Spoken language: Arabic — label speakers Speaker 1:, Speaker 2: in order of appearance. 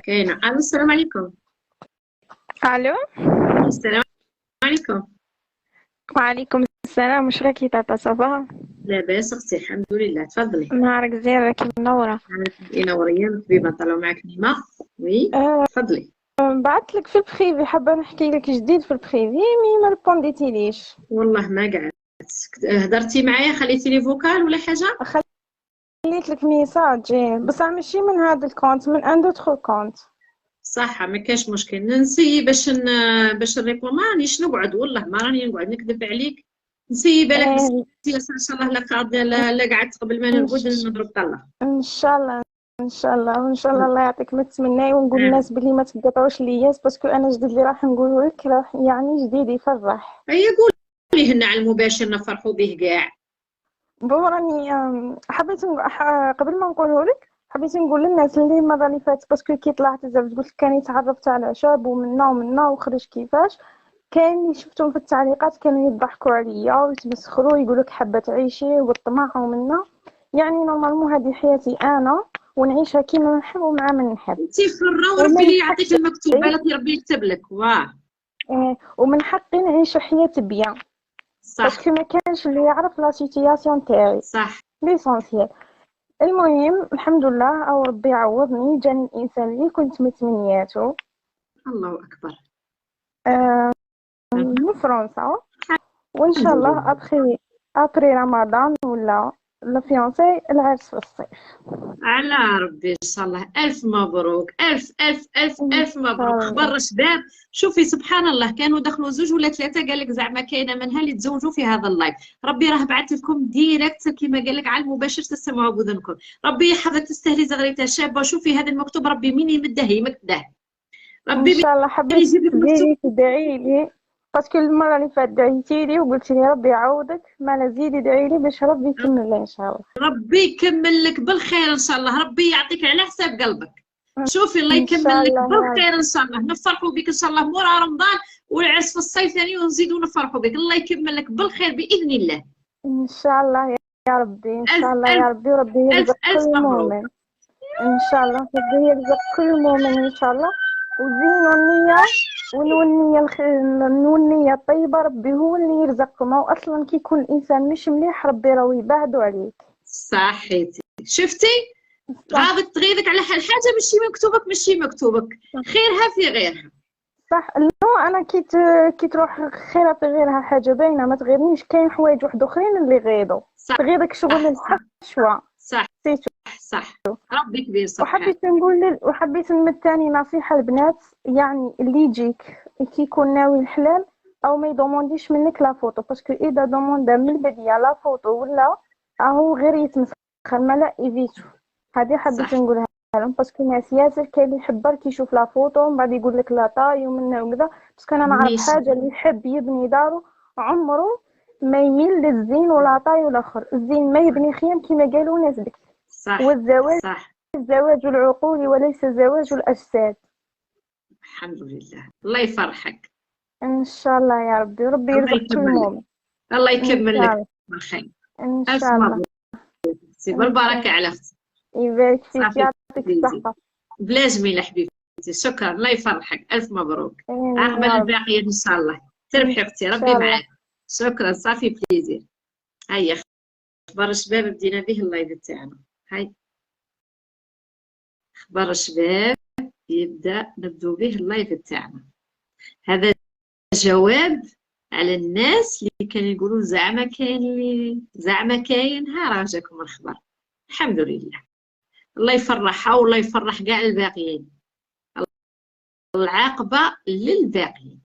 Speaker 1: كاينة. السلام عليكم.
Speaker 2: الو.
Speaker 1: السلام عليكم.
Speaker 2: وعليكم السلام. واش راكي طاطا صافا؟
Speaker 1: لاباس اختي، الحمد لله، تفضلي.
Speaker 2: نهارك زين، راكي منوره.
Speaker 1: نوريا حبيبه، طلعوا معك نيمه. وي،
Speaker 2: أه.
Speaker 1: تفضلي.
Speaker 2: بعثت لك في البخيفي، حابه نحكي لك جديد في البخيفي مي ما ريبونديتيليش.
Speaker 1: والله ما قعدت. هضرتي معايا، خليتي لي فوكال ولا حاجه؟
Speaker 2: خليت لك ميساج بصح ماشي من هذا الكونت، من ان دوتر كونت.
Speaker 1: صح، ما كاش مشكل. نسي باش نريبون، مانيش نقعد والله، ما راني نقعد نكذب عليك. نسي بالك بس.
Speaker 2: أه.
Speaker 1: ان شاء الله لا قعد لا قعدت قبل ما
Speaker 2: ان
Speaker 1: نرقد نضرب طله.
Speaker 2: إن شاء الله. ان شاء الله وان شاء الله الله يعطيك ما تمناي، ونقول
Speaker 1: آه.
Speaker 2: للناس بلي ما تقطعوش لياس، باسكو انا جديد اللي راح نقوله لك راح يعني جديد يفرح.
Speaker 1: هيا قولي هنا على المباشر نفرحوا به كاع.
Speaker 2: بون راني حبيت قبل ما نقوله لك حبيت نقول للناس اللي المره اللي فاتت، باسكو كي طلعت زعما قلت لك كان يتعرفت على شاب ومنا ومنا وخرج كيفاش. كاين اللي شفتهم في التعليقات كانوا يضحكوا عليا ويتمسخروا ويقولوا لك حابه تعيشي والطمع ومنا. يعني نورمالمون هذه حياتي انا، ونعيشها كيما نحب ومع من نحب.
Speaker 1: انتي حرة،
Speaker 2: ومن
Speaker 1: وربي اللي يعطيك
Speaker 2: حقي
Speaker 1: المكتوب بالك ربي يكتب لك. واه.
Speaker 2: ومن حقي نعيش حياة بيان،
Speaker 1: صح.
Speaker 2: باسكو ما كانش اللي يعرف لا سيتياسيون تاعي.
Speaker 1: صح.
Speaker 2: ليسونسيال. المهم الحمد لله، او ربي عوضني، جاني الانسان اللي كنت متمنياته.
Speaker 1: الله اكبر.
Speaker 2: آه، من فرنسا. وان
Speaker 1: الحمد
Speaker 2: شاء الله
Speaker 1: لله.
Speaker 2: ابري رمضان ولا الفيونسي العرس في الصيف.
Speaker 1: على ربي ان شاء الله. الف مبروك، الف الف الف
Speaker 2: ان
Speaker 1: الف
Speaker 2: شاء
Speaker 1: مبروك.
Speaker 2: الله.
Speaker 1: خبر شباب. شوفي سبحان الله، كانوا دخلوا زوج ولا ثلاثه، قال لك زعما كاينه منها اللي تزوجوا في هذا اللايف. ربي راه بعث لكم ديريكت كما قال لك على المباشر، تسمعوا بذنكم. ربي يحفظك، تستاهلي زغريته شابه. شوفي هذا المكتوب، ربي مين يمده يمده.
Speaker 2: ان
Speaker 1: ربي
Speaker 2: شاء الله.
Speaker 1: مين
Speaker 2: حبيت
Speaker 1: يجيب لك مكتوب.
Speaker 2: تديري تدعي لي، باسكو المره اللي فاتت دعيتي لي وقلت لي ربي يعوضك، ما لا زيدي ادعي لي باش ربي يكمل لي ان شاء الله.
Speaker 1: ربي يكمل لك بالخير ان شاء الله. ربي يعطيك على حساب قلبك. شوفي الله
Speaker 2: ان
Speaker 1: يكمل
Speaker 2: شاء
Speaker 1: لك
Speaker 2: الله يا رب.
Speaker 1: بالخير ان شاء الله. نفرحوا بك ان شاء الله مورا رمضان، والعرس في الصيف ثاني، ونزيدوا نفرحوا بك. الله يكمل لك بالخير باذن الله.
Speaker 2: ان شاء الله يا ربي، ان
Speaker 1: الف
Speaker 2: شاء الله
Speaker 1: الف
Speaker 2: يا ربي، وربي
Speaker 1: الف
Speaker 2: يرزق
Speaker 1: الف
Speaker 2: كل
Speaker 1: مبروك.
Speaker 2: مؤمن. ان شاء الله ربي يرزق كل مؤمن ان شاء الله. وزينوا النية، والنية والنية الطيبة ربي هو اللي يرزقكم. او اصلا كي يكون الانسان مش مليح ربي راه يبعدو عليك.
Speaker 1: صحيتي. شفتي؟
Speaker 2: صح.
Speaker 1: غاضك تغيظك على حال حاجه ماشي مكتوبك، ماشي مكتوبك. خيرها في غيرها.
Speaker 2: صح. نو انا كي تروح خيرها في غيرها حاجة باينة ما تغيرنيش. كاين حوايج واحد اخرين اللي غيضوا
Speaker 1: صح
Speaker 2: تغيرك شغل
Speaker 1: صح
Speaker 2: الحشوة.
Speaker 1: صح
Speaker 2: سيتو.
Speaker 1: صح. ربي كبير سبحان.
Speaker 2: وحبيت نمد تاني نصيحة البنات، يعني اللي يجيك كي يكون ناوي الحلال او ما يدومونديش منك لا فوتو، باسكو اذا دوموندا من البداية لا فوتو ولا راهو غير يتمسخر، ما لا ايفيتو. هذه حبيت
Speaker 1: صح
Speaker 2: نقولها لهم، باسكو ناس ياسر كاين اللي يحب برك يشوف لا فوتو ومن بعد يقول لك لا طاي ومنه وكذا. باسكو انا نعرف
Speaker 1: ماشي.
Speaker 2: حاجة، اللي يحب يبني دارو عمره ما يميل للزين ولا طاي ولا اخر. الزين ما يبني خيام كما قالوا ناس بك.
Speaker 1: صح
Speaker 2: والزواج
Speaker 1: صح.
Speaker 2: زواج العقول وليس زواج الأجساد.
Speaker 1: الحمد لله، الله يفرحك.
Speaker 2: إن شاء الله يا ربي، وربي
Speaker 1: الله
Speaker 2: يرزق كل
Speaker 1: يكمل لك.
Speaker 2: مؤمن.
Speaker 1: الله
Speaker 2: إن
Speaker 1: يكمل
Speaker 2: شاء
Speaker 1: لك
Speaker 2: الله.
Speaker 1: بالخير.
Speaker 2: إن
Speaker 1: ألف
Speaker 2: شاء الله.
Speaker 1: مبروك أختي،
Speaker 2: إن شاء
Speaker 1: بالبركة
Speaker 2: الله.
Speaker 1: على أختي.
Speaker 2: يبارك فيك،
Speaker 1: صافي
Speaker 2: يعطيك
Speaker 1: بليزي.
Speaker 2: الصحة.
Speaker 1: بلا جميلة حبيبتي. شكرا، الله يفرحك. ألف مبروك.
Speaker 2: آمين
Speaker 1: عقبال
Speaker 2: يا رب.
Speaker 1: الباقية إن شاء الله.
Speaker 2: إن
Speaker 1: تربحي أختي، ربي
Speaker 2: شاء الله.
Speaker 1: معاك. شكرا، صافي بليزير. هيا، أخبار الشباب بدينا به اللايف تاعنا. هاي أخبار الشباب، نبدو به اللايف تاعنا. هذا جواب على الناس اللي كانوا يقولوا زعما كاين ها راه جاكم الخبر. الحمد لله. الله يفرحها والله يفرح كاع الباقيين. العاقبة للباقيين.